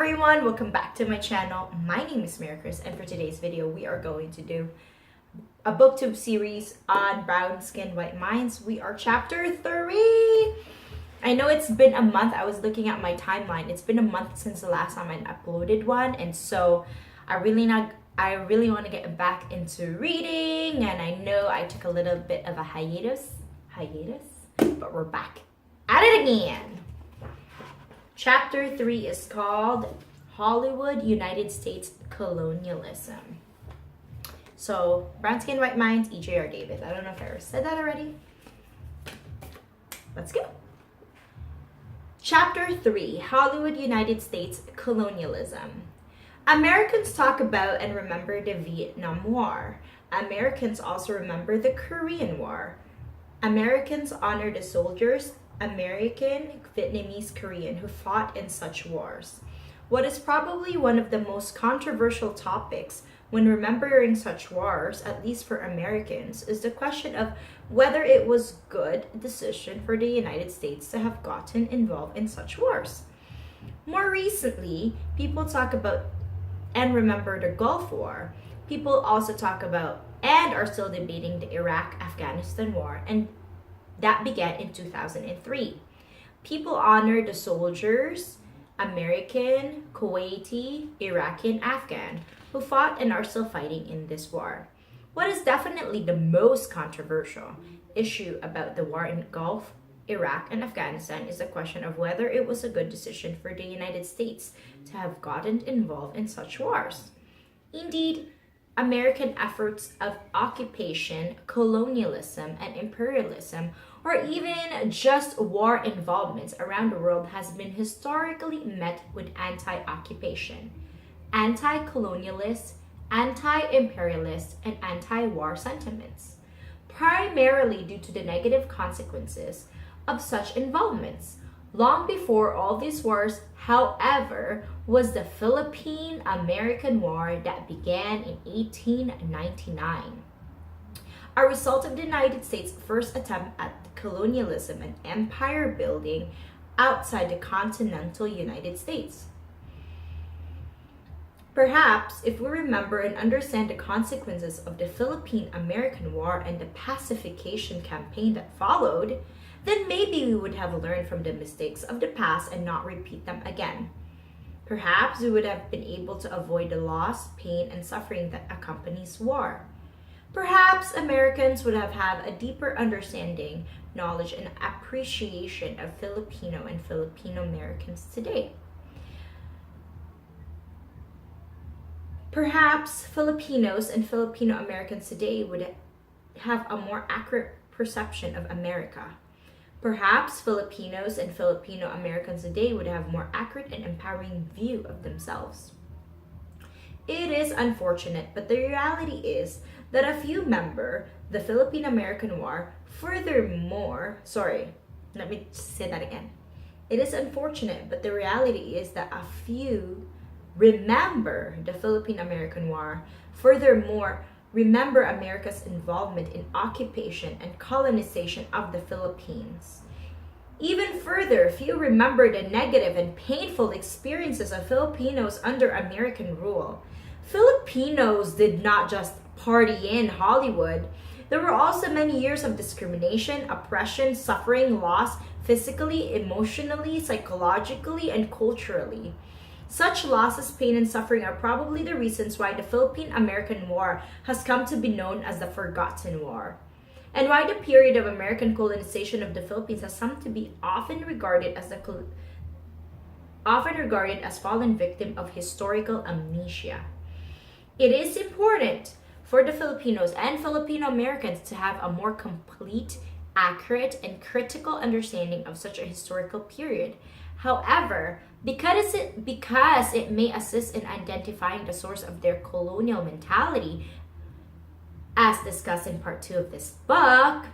everyone, welcome back to my channel. My name is Mary Chris, and for today's video we are going to do a booktube series on brown skin white minds. We are chapter 3. I know it's been a month. I was looking at my timeline. It's been a month since the last time I uploaded one, and so I really want to get back into reading, and I know I took a little bit of a hiatus, but we're back at it again. Chapter 3 is called Hollywood, United States Colonialism. So, brown skin, white minds, E.J.R. Davis. I don't know if I ever said that already. Let's go. Chapter 3, Hollywood, United States Colonialism. Americans talk about and remember the Vietnam War. Americans also remember the Korean War. Americans honor the soldiers, American, Vietnamese, Korean, who fought in such wars. What is probably one of the most controversial topics when remembering such wars, at least for Americans, is the question of whether it was a good decision for the United States to have gotten involved in such wars. More recently, people talk about and remember the Gulf War. People also talk about and are still debating the Iraq-Afghanistan War, and that began in 2003. People honor the soldiers, American, Kuwaiti, Iraqi, and Afghan, who fought and are still fighting in this war. What is definitely the most controversial issue about the war in Gulf, Iraq, and Afghanistan is the question of whether it was a good decision for the United States to have gotten involved in such wars. Indeed, American efforts of occupation, colonialism, and imperialism, or even just war involvements around the world has been historically met with anti-occupation, anti-colonialist, anti-imperialist, and anti-war sentiments, primarily due to the negative consequences of such involvements. Long before all these wars, however, was the Philippine-American War that began in 1899, a result of the United States' first attempt at colonialism and empire building outside the continental United States. Perhaps, if we remember and understand the consequences of the Philippine-American War and the Pacification Campaign that followed, then maybe we would have learned from the mistakes of the past and not repeat them again. Perhaps we would have been able to avoid the loss, pain, and suffering that accompanies war. Perhaps Americans would have had a deeper understanding, knowledge, and appreciation of Filipino and Filipino Americans today. Perhaps Filipinos and Filipino Americans today would have a more accurate perception of America. Perhaps Filipinos and Filipino Americans today would have more accurate and empowering view of themselves. It is unfortunate, but the reality is that a few remember the Philippine-American War. It is unfortunate, but the reality is that a few remember the Philippine-American War. Furthermore, remember America's involvement in occupation and colonization of the Philippines. Even further, few remember the negative and painful experiences of Filipinos under American rule. Filipinos did not just party in Hollywood. There were also many years of discrimination, oppression, suffering, loss, physically, emotionally, psychologically, and culturally. Such losses, pain, and suffering are probably the reasons why the Philippine-American War has come to be known as the Forgotten War, and why the period of American colonization of the Philippines has come to be often regarded as fallen victim of historical amnesia. It is important for the Filipinos and Filipino Americans to have a more complete, accurate, and critical understanding of such a historical period. However, because it may assist in identifying the source of their colonial mentality, as discussed in part 2 of this book,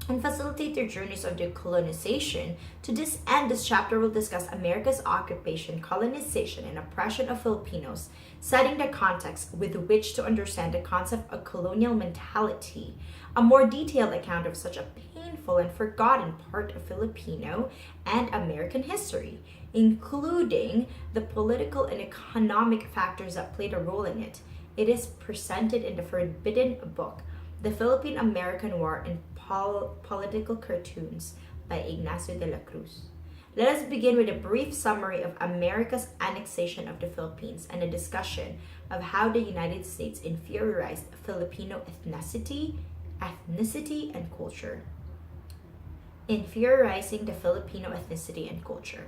and facilitate their journeys of decolonization. To this end, this chapter will discuss America's occupation, colonization, and oppression of Filipinos, setting the context with which to understand the concept of colonial mentality, a more detailed account of such a painful and forgotten part of Filipino and American history, including the political and economic factors that played a role in it. It is presented in the forbidden book, The Philippine American War in Political Cartoons by Ignacio de la Cruz. Let us begin with a brief summary of America's annexation of the Philippines and a discussion of how the United States inferiorized Filipino ethnicity, and culture. Inferiorizing the Filipino ethnicity and culture.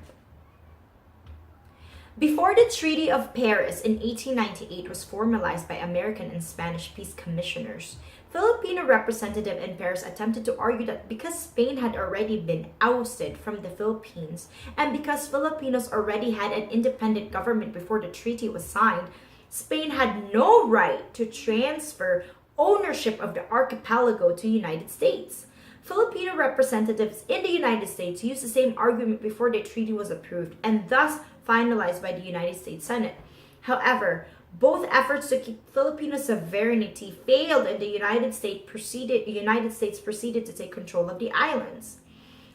Before the Treaty of Paris in 1898 was formalized by American and Spanish peace commissioners, Filipino representative in Paris attempted to argue that because Spain had already been ousted from the Philippines and because Filipinos already had an independent government before the treaty was signed, Spain had no right to transfer ownership of the archipelago to the United States. Filipino representatives in the United States used the same argument before the treaty was approved and thus finalized by the United States Senate. However, both efforts to keep Filipino sovereignty failed and the United States proceeded to take control of the islands.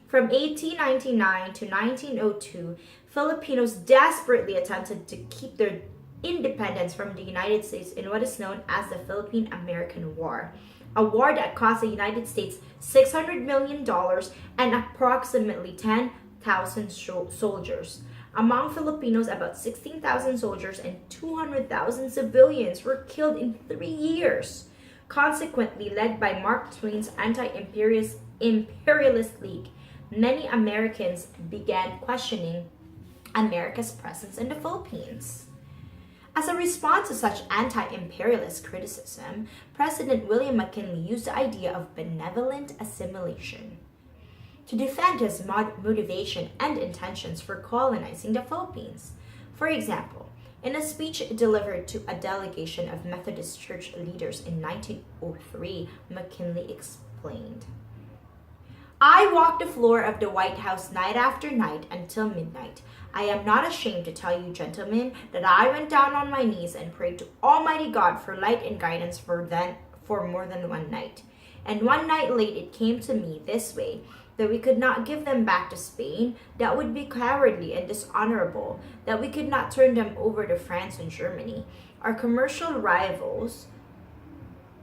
From 1899 to 1902, Filipinos desperately attempted to keep their independence from the United States in what is known as the Philippine American War, a war that cost the United States $600 million and approximately 10,000 soldiers. Among Filipinos, about 16,000 soldiers and 200,000 civilians were killed in 3 years. Consequently, led by Mark Twain's anti-imperialist league, many Americans began questioning America's presence in the Philippines. As a response to such anti-imperialist criticism, President William McKinley used the idea of benevolent assimilation to defend his motivation and intentions for colonizing the Philippines. For example, in a speech delivered to a delegation of Methodist Church leaders in 1903, McKinley explained, "I walked the floor of the White House night after night until midnight. I am not ashamed to tell you, gentlemen, that I went down on my knees and prayed to Almighty God for light and guidance for more than one night. And one night late it came to me this way, that we could not give them back to Spain, that would be cowardly and dishonorable, that we could not turn them over to France and Germany, our commercial rivals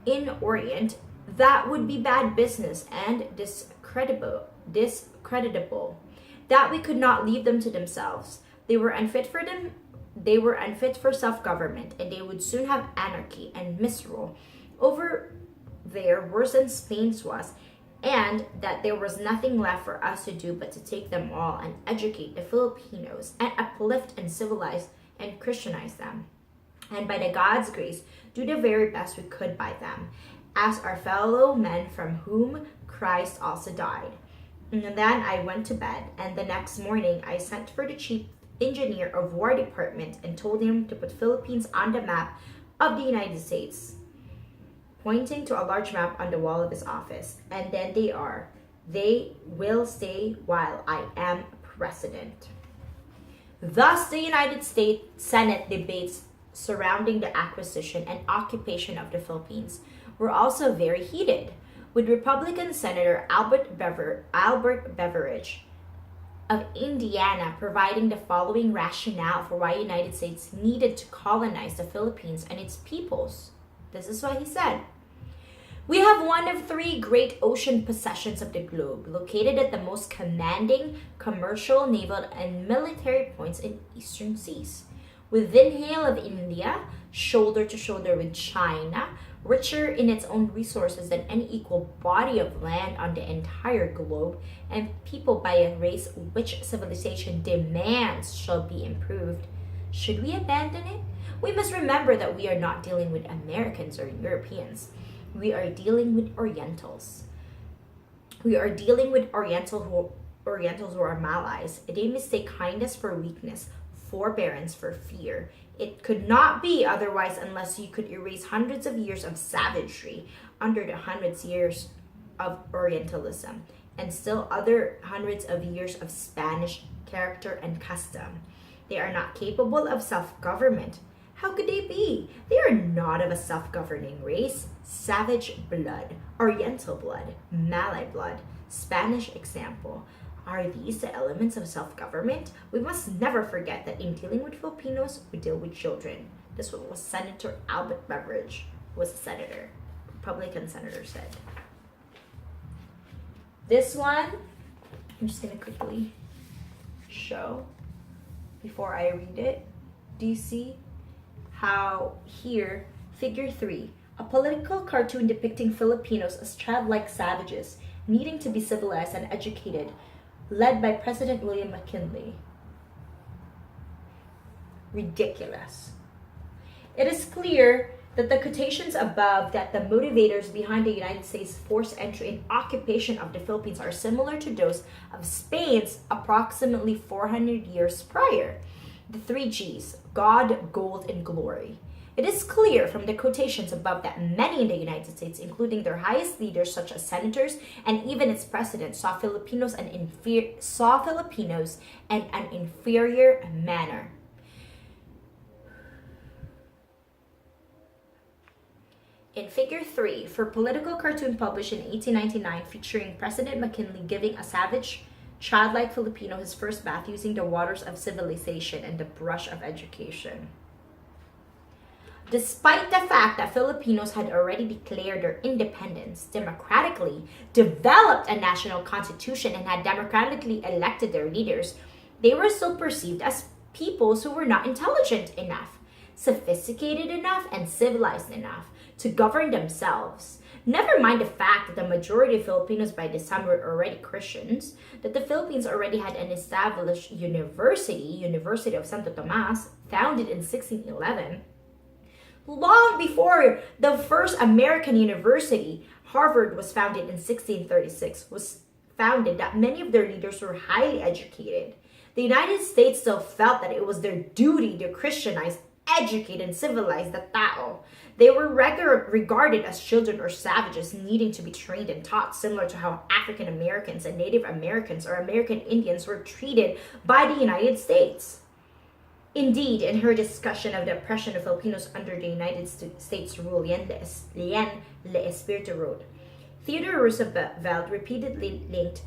in Orient, that would be bad business and discreditable, that we could not leave them to themselves. They were unfit for self-government, and they would soon have anarchy and misrule over there worse than Spain's was, and that there was nothing left for us to do but to take them all and educate the Filipinos and uplift and civilize and Christianize them, and by the God's grace do the very best we could by them, as our fellow men from whom Christ also died." And then I went to bed, and the next morning I sent for the chief engineer of War Department and told him to put Philippines on the map of the United States, pointing to a large map on the wall of his office. "And then they will stay while I am president." Thus, the United States Senate debates surrounding the acquisition and occupation of the Philippines were also very heated, with Republican Senator Albert Beveridge of Indiana providing the following rationale for why the United States needed to colonize the Philippines and its peoples. This is what he said. "We have one of 3 great ocean possessions of the globe, located at the most commanding commercial, naval, and military points in eastern seas. Within hail of India, shoulder to shoulder with China, richer in its own resources than any equal body of land on the entire globe, and peopled by a race which civilization demands shall be improved. Should we abandon it? We must remember that we are not dealing with Americans or Europeans. We are dealing with Orientals. We are dealing with Orientals who are Malays. They mistake kindness for weakness, forbearance for fear. It could not be otherwise unless you could erase hundreds of years of savagery under the hundreds of years of Orientalism, and still other hundreds of years of Spanish character and custom. They are not capable of self-government. How could they be? They are not of a self-governing race. Savage blood, Oriental blood, Malay blood, Spanish example, Are these the elements of self-government? We must never forget that in dealing with Filipinos, we deal with children. This was what Senator Albert Beveridge, was a senator, Republican senator, said. This one, I'm just going to quickly show before I read it. Do you see how here, figure 3, a political cartoon depicting Filipinos as childlike savages needing to be civilized and educated, led by President William McKinley. Ridiculous. It is clear that the quotations above, that the motivators behind the United States forced entry and occupation of the Philippines are similar to those of Spain's approximately 400 years prior. The 3 Gs, God, gold, and glory. It is clear from the quotations above that many in the United States, including their highest leaders such as senators and even its president, saw Filipinos in an inferior manner. In figure 3, for political cartoon published in 1899 featuring President McKinley giving a savage, childlike Filipino his first bath using the waters of civilization and the brush of education. Despite the fact that Filipinos had already declared their independence, democratically developed a national constitution, and had democratically elected their leaders, they were still perceived as peoples who were not intelligent enough, sophisticated enough, and civilized enough to govern themselves. Never mind the fact that the majority of Filipinos by this time were already Christians, that the Philippines already had an established University of Santo Tomas, founded in 1611. Long before the first American university, Harvard, was founded in 1636, was founded, that many of their leaders were highly educated. The United States still felt that it was their duty to Christianize, educate, and civilize the Tao. They were regarded as children or savages needing to be trained and taught, similar to how African Americans and Native Americans or American Indians were treated by the United States. Indeed, in her discussion of the oppression of Filipinos under the United States rule, Lien Le Espiritu wrote, Theodore Roosevelt repeatedly linked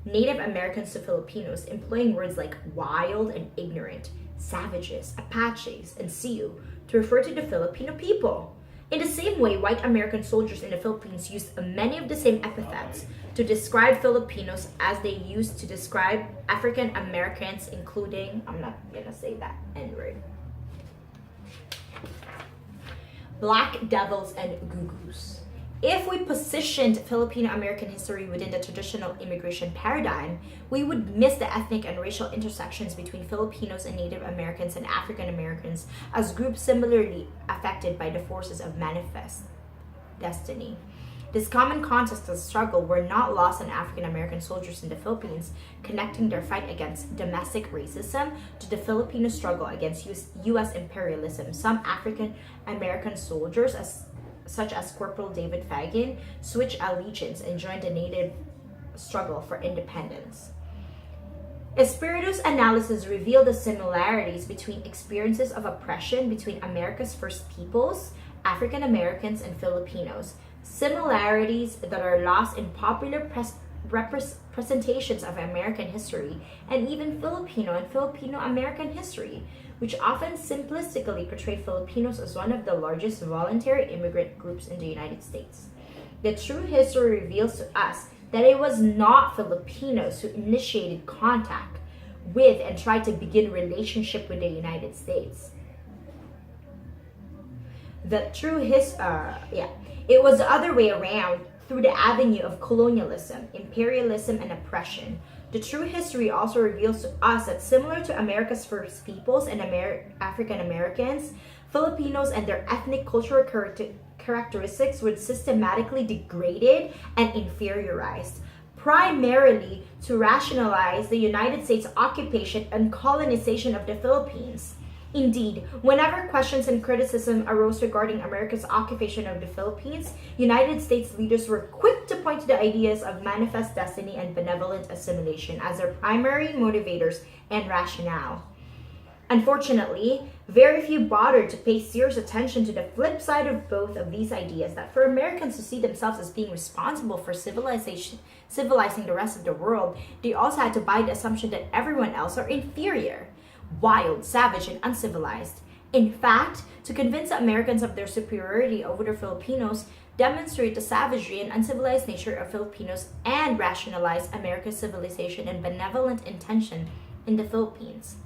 Native Americans to Filipinos, employing words like wild and ignorant, savages, Apaches, and Sioux to refer to the Filipino people. In the same way, white American soldiers in the Philippines used many of the same epithets to describe Filipinos as they used to describe African Americans, including, I'm not gonna say that N-word, black devils and gugus. If we positioned Filipino American history within the traditional immigration paradigm, we would miss the ethnic and racial intersections between Filipinos and Native Americans and African Americans as groups similarly affected by the forces of manifest destiny. This common context of struggle were not lost on African American soldiers in the Philippines, connecting their fight against domestic racism to the Filipino struggle against U.S. imperialism. Some African American soldiers, such as Corporal David Fagin, switched allegiance and joined the Native struggle for independence. Espiritu's analysis revealed the similarities between experiences of oppression between America's first peoples, African Americans, and Filipinos, similarities that are lost in popular representations of American history and even Filipino and Filipino-American history, which often simplistically portray Filipinos as one of the largest voluntary immigrant groups in the United States. The true history reveals to us that it was not Filipinos who initiated contact with and tried to begin relationship with the United States. It was the other way around, through the avenue of colonialism, imperialism, and oppression. The true history also reveals to us that similar to America's first peoples and African Americans, Filipinos and their ethnic cultural characteristics were systematically degraded and inferiorized, primarily to rationalize the United States occupation and colonization of the Philippines. Indeed, whenever questions and criticism arose regarding America's occupation of the Philippines, United States leaders were quick to point to the ideas of manifest destiny and benevolent assimilation as their primary motivators and rationale. Unfortunately, very few bothered to pay serious attention to the flip side of both of these ideas, that for Americans to see themselves as being responsible for civilizing the rest of the world, they also had to buy the assumption that everyone else are inferior, wild, savage, and uncivilized. In fact, to convince Americans of their superiority over the Filipinos, demonstrate the savagery and uncivilized nature of Filipinos, and rationalize America's civilization and benevolent intention in the Philippines.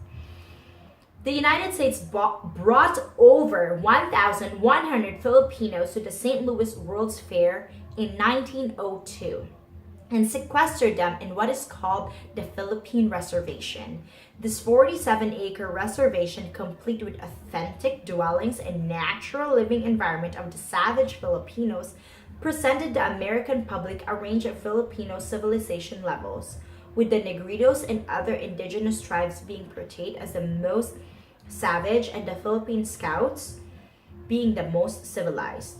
The United States brought over 1,100 Filipinos to the St. Louis World's Fair in 1902 and sequestered them in what is called the Philippine Reservation. This 47-acre reservation, complete with authentic dwellings and natural living environment of the savage Filipinos, presented the American public a range of Filipino civilization levels, with the Negritos and other indigenous tribes being portrayed as the most savage and the Philippine Scouts being the most civilized.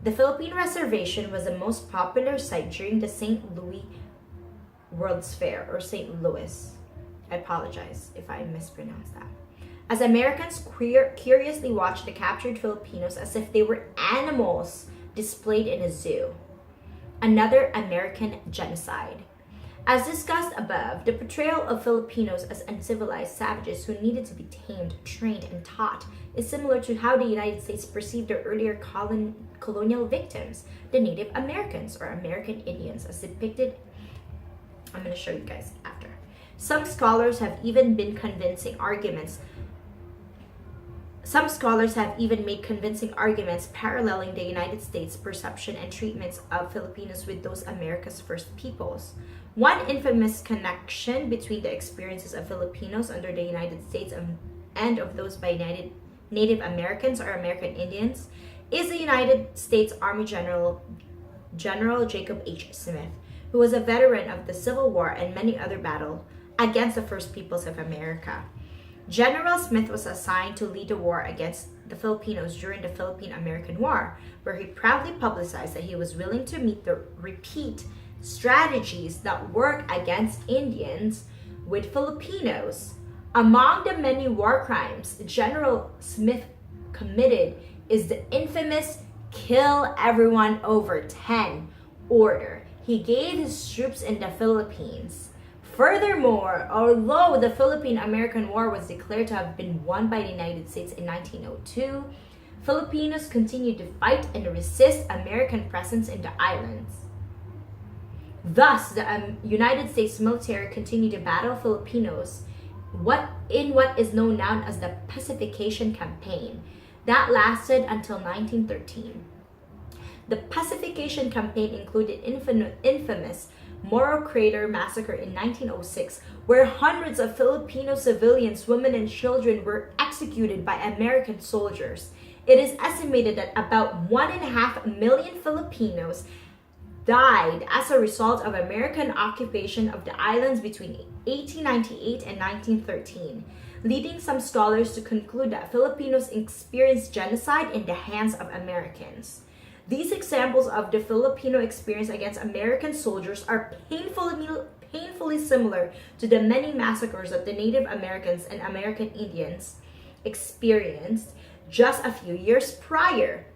The Philippine Reservation was the most popular site during the St. Louis World's Fair, or St. Louis. I apologize if I mispronounced that. As Americans curiously watched the captured Filipinos as if they were animals displayed in a zoo. Another American genocide. As discussed above, the portrayal of Filipinos as uncivilized savages who needed to be tamed, trained, and taught is similar to how the United States perceived their earlier colonial victims, the Native Americans or American Indians, as depicted. I'm going to show you guys after. Some scholars have even made convincing arguments paralleling the United States' perception and treatments of Filipinos with those America's first peoples. One infamous connection between the experiences of Filipinos under the United States and of those by Native Americans or American Indians is the United States Army General Jacob H. Smith, who was a veteran of the Civil War and many other battles against the First Peoples of America. General Smith was assigned to lead the war against the Filipinos during the Philippine-American War, where he proudly publicized that he was willing to repeat strategies that work against Indians with Filipinos. Among the many war crimes General Smith committed is the infamous kill everyone over 10 order he gave his troops in the Philippines. Furthermore, although the Philippine-American War was declared to have been won by the United States in 1902, Filipinos continued to fight and resist American presence in the islands. Thus, the United States military continued to battle Filipinos in what is known now as the Pacification Campaign. That lasted until 1913. The Pacification Campaign included infamous Morro Crater Massacre in 1906, where hundreds of Filipino civilians, women, and children were executed by American soldiers. It is estimated that about 1.5 million Filipinos died as a result of American occupation of the islands between 1898 and 1913, leading some scholars to conclude that Filipinos experienced genocide in the hands of Americans. These examples of the Filipino experience against American soldiers are painfully similar to the many massacres that the Native Americans and American Indians experienced just a few years prior.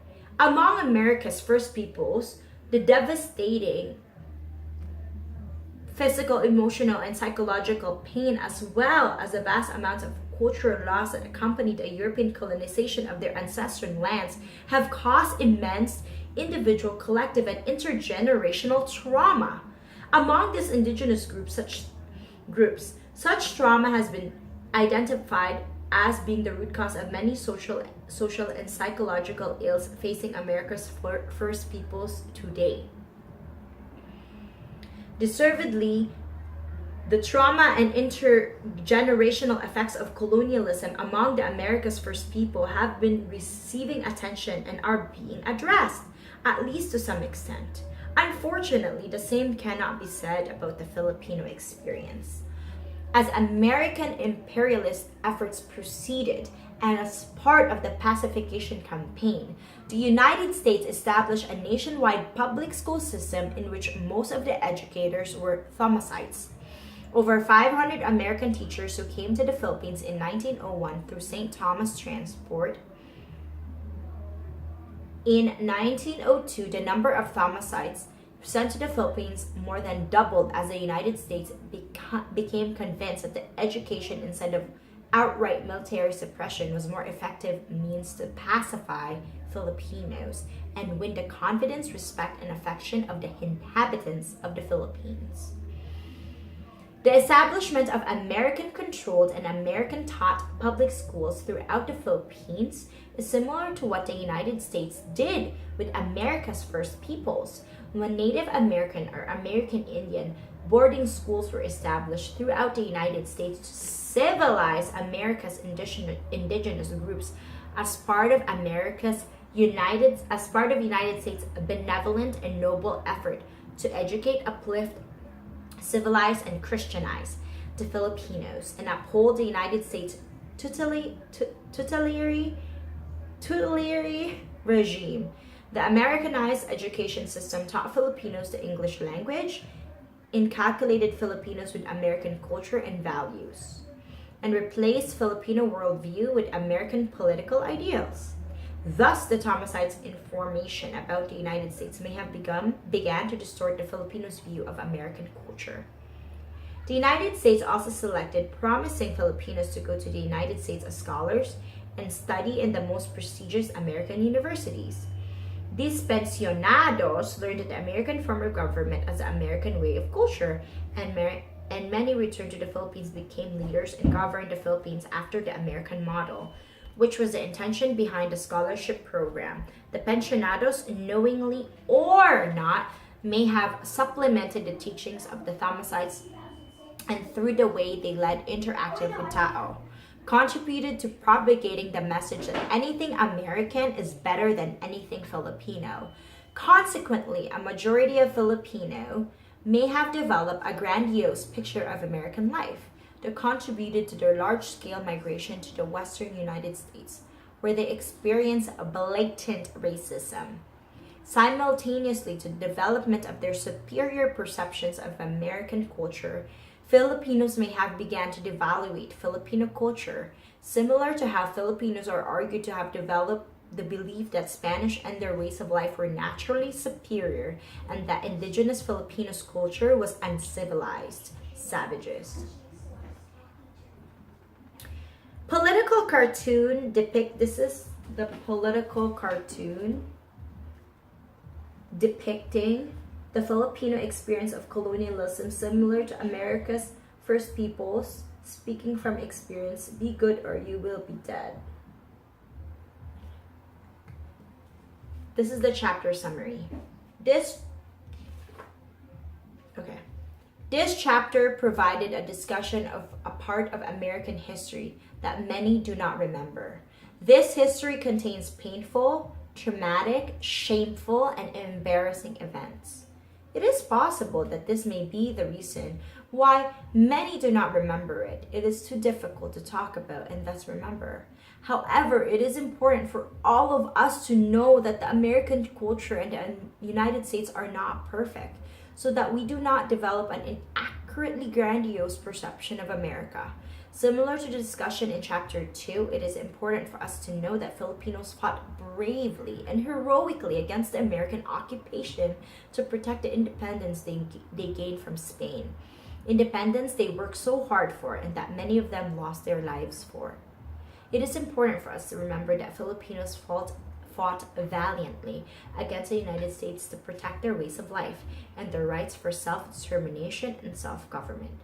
Among America's first peoples, the devastating physical, emotional, and psychological pain, as well as the vast amounts of cultural loss that accompanied the European colonization of their ancestral lands, have caused immense individual, collective, and intergenerational trauma. Among these indigenous groups, such trauma has been identified as being the root cause of many social and psychological ills facing America's first peoples today. Deservedly, the trauma and intergenerational effects of colonialism among the America's first people have been receiving attention and are being addressed, at least to some extent. Unfortunately, the same cannot be said about the Filipino experience. As American imperialist efforts proceeded, and as part of the Pacification Campaign, the United States established a nationwide public school system in which most of the educators were Thomasites. Over 500 American teachers who came to the Philippines in 1901 through St. Thomas Transport. In 1902, the number of Thomasites sent to the Philippines more than doubled as the United States became convinced that the education instead of outright military suppression was more effective means to pacify Filipinos and win the confidence, respect, and affection of the inhabitants of the Philippines. The establishment of American-controlled and American-taught public schools throughout the Philippines is similar to what the United States did with America's first peoples. When Native American or American Indian boarding schools were established throughout the United States to civilize America's indigenous groups as part of United States benevolent and noble effort to educate, uplift, civilize, and Christianize the Filipinos and uphold the United States tutelary regime. The Americanized education system taught Filipinos the English language, inculcated Filipinos with American culture and values, and replaced Filipino worldview with American political ideals. Thus, the Thomasites' information about the United States may have began to distort the Filipinos' view of American culture. The United States also selected promising Filipinos to go to the United States as scholars and study in the most prestigious American universities. These pensionados learned the American form of government as the American way of culture, and many returned to the Philippines, became leaders, and governed the Philippines after the American model, which was the intention behind the scholarship program. The pensionados, knowingly or not, may have supplemented the teachings of the Thomasites, and through the way they led interactive with Tao, contributed to propagating the message that anything American is better than anything Filipino. Consequently, a majority of Filipino may have developed a grandiose picture of American life that contributed to their large-scale migration to the western United States, where they experienced blatant racism. Simultaneously to the development of their superior perceptions of American culture, Filipinos may have begun to devaluate Filipino culture, similar to how Filipinos are argued to have developed the belief that Spanish and their ways of life were naturally superior and that indigenous Filipinos' culture was uncivilized savages. Political cartoon this is the political cartoon depicting the Filipino experience of colonialism, similar to America's first peoples, speaking from experience, be good or you will be dead. This is the chapter summary. This chapter provided a discussion of a part of American history that many do not remember. This history contains painful, traumatic, shameful, and embarrassing events. It is possible that this may be the reason why many do not remember it. It is too difficult to talk about and thus remember. However, it is important for all of us to know that the American culture and the United States are not perfect, so that we do not develop an inaccurately grandiose perception of America. Similar to the discussion in Chapter 2, it is important for us to know that Filipinos fought bravely and heroically against the American occupation to protect the independence they gained from Spain. Independence they worked so hard for and that many of them lost their lives for. It is important for us to remember that Filipinos fought valiantly against the United States to protect their ways of life and their rights for self-determination and self-government.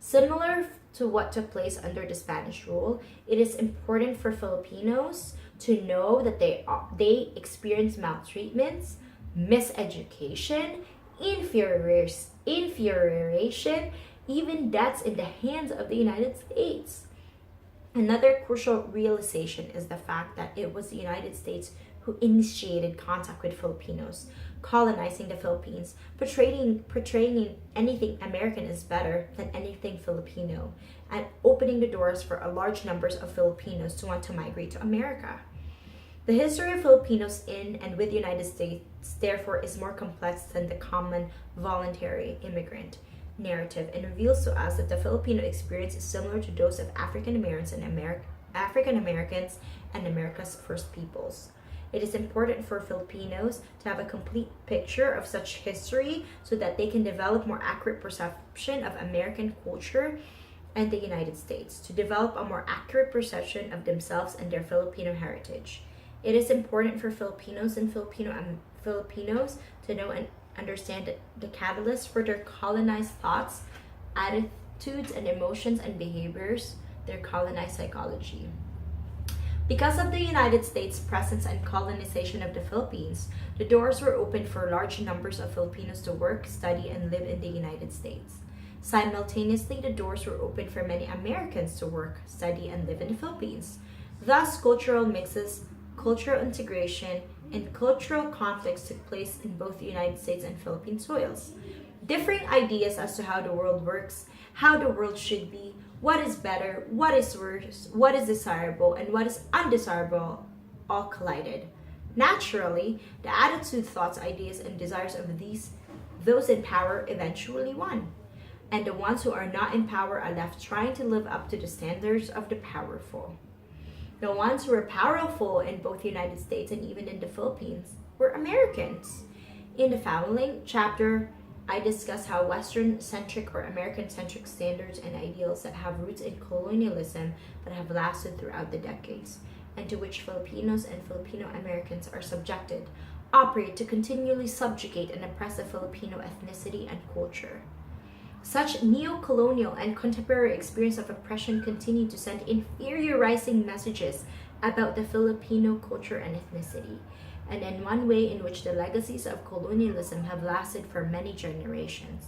Similar to what took place under the Spanish rule, it is important for Filipinos to know that they experience maltreatments, miseducation, infuriation, even deaths in the hands of the United States. Another crucial realization is the fact that it was the United States who initiated contact with Filipinos, colonizing the Philippines, portraying anything American is better than anything Filipino, and opening the doors for a large numbers of Filipinos to want to migrate to America. The history of Filipinos in and with the United States, therefore, is more complex than the common voluntary immigrant. narrative and reveals to us that the Filipino experience is similar to those of African Americans and America's first peoples. It is important for Filipinos to have a complete picture of such history so that they can develop more accurate perception of American culture and the United States, to develop a more accurate perception of themselves and their Filipino heritage. It is important for Filipinos and Filipinos to know and understand the catalyst for their colonized thoughts, attitudes, and emotions and behaviors, their colonized psychology. Because of the United States' presence and colonization of the Philippines, the doors were opened for large numbers of Filipinos to work, study, and live in the United States. Simultaneously, the doors were opened for many Americans to work, study, and live in the Philippines. Thus, cultural mixes, cultural integration, and cultural conflicts took place in both the United States and Philippine soils. Differing ideas as to how the world works, how the world should be, what is better, what is worse, what is desirable, and what is undesirable all collided. Naturally, the attitude, thoughts, ideas, and desires of those in power eventually won. And the ones who are not in power are left trying to live up to the standards of the powerful. The ones who were powerful in both the United States and even in the Philippines were Americans. In the following chapter, I discuss how Western-centric or American-centric standards and ideals that have roots in colonialism but have lasted throughout the decades, and to which Filipinos and Filipino Americans are subjected, operate to continually subjugate and oppress the Filipino ethnicity and culture. Such neo-colonial and contemporary experience of oppression continue to send inferiorizing messages about the Filipino culture and ethnicity, and in one way in which the legacies of colonialism have lasted for many generations.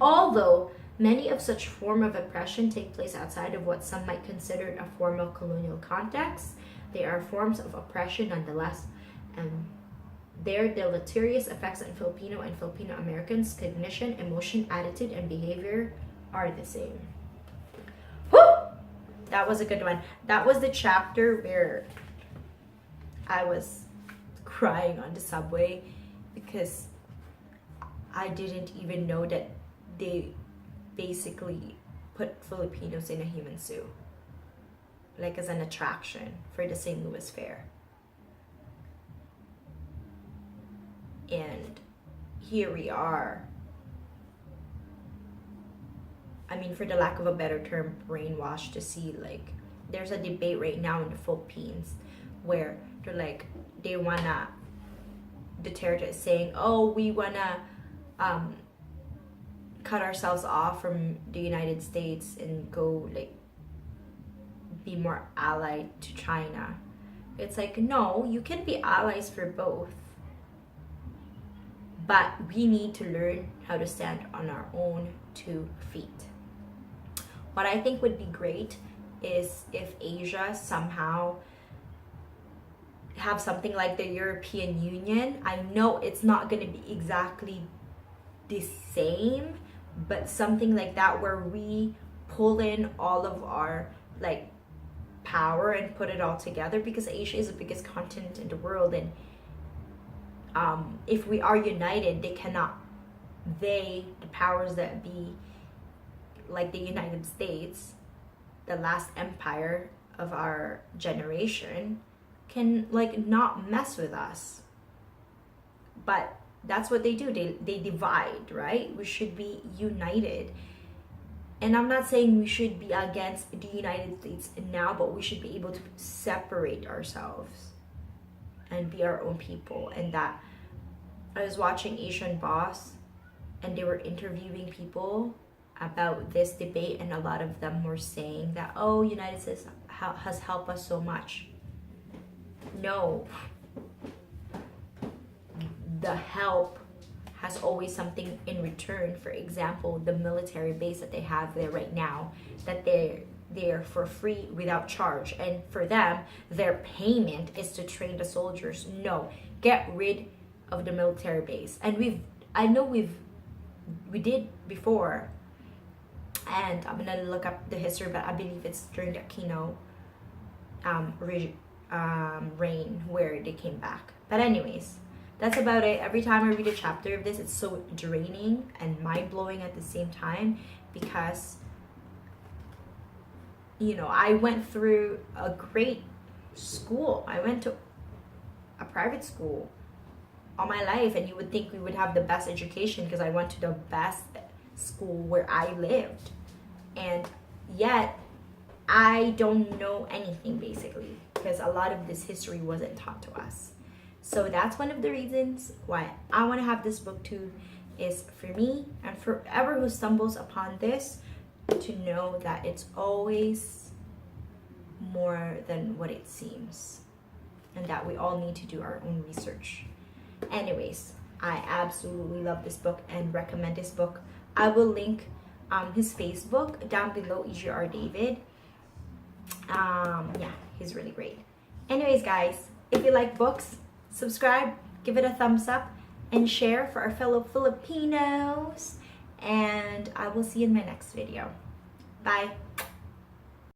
Although many of such form of oppression take place outside of what some might consider a formal colonial context, they are forms of oppression nonetheless, and their deleterious effects on Filipino and Filipino Americans' cognition, emotion, attitude, and behavior are the same. Whew! That was a good one. That was the chapter where I was crying on the subway because I didn't even know that they basically put Filipinos in a human zoo, like as an attraction for the St. Louis Fair. And here we are. I mean, for the lack of a better term, brainwashed to see, like, there's a debate right now in the Philippines where they're like, they wanna, Duterte is saying, oh, we wanna cut ourselves off from the United States and go, like, be more allied to China. It's like, no, you can be allies for both. But we need to learn how to stand on our own 2 feet. What I think would be great is if Asia somehow have something like the European Union. I know it's not going to be exactly the same, but something like that where we pull in all of our like power and put it all together, because Asia is the biggest continent in the world, and if we are united, the powers that be, like the United States, the last empire of our generation, can like not mess with us. But that's what they do. They divide, right? We should be united. And I'm not saying we should be against the United States now, but we should be able to separate ourselves and be our own people. And that I was watching Asian Boss, and they were interviewing people about this debate, and a lot of them were saying that, oh, United States has helped us so much. No, the help has always something in return. For example, the military base that they have there right now, that they're there for free without charge, and for them their payment is to train the soldiers. No, get rid of the military base. And we did before, and I'm gonna look up the history, but I believe it's during the Aquino reign where they came back. But anyways, that's about it. Every time I read a chapter of this, it's so draining and mind-blowing at the same time, because you know, I went through a great school. I went to a private school all my life, and you would think we would have the best education because I went to the best school where I lived, and yet I don't know anything basically, because a lot of this history wasn't taught to us. So that's one of the reasons why I want to have this booktube, is for me and for whoever who stumbles upon this, to know that it's always more than what it seems, and that we all need to do our own research. Anyways, I absolutely love this book and recommend this book. I will link his Facebook down below, E.J.R. David. Yeah, he's really great. Anyways, guys, if you like books, subscribe, give it a thumbs up, and share for our fellow Filipinos. And I will see you in my next video. Bye.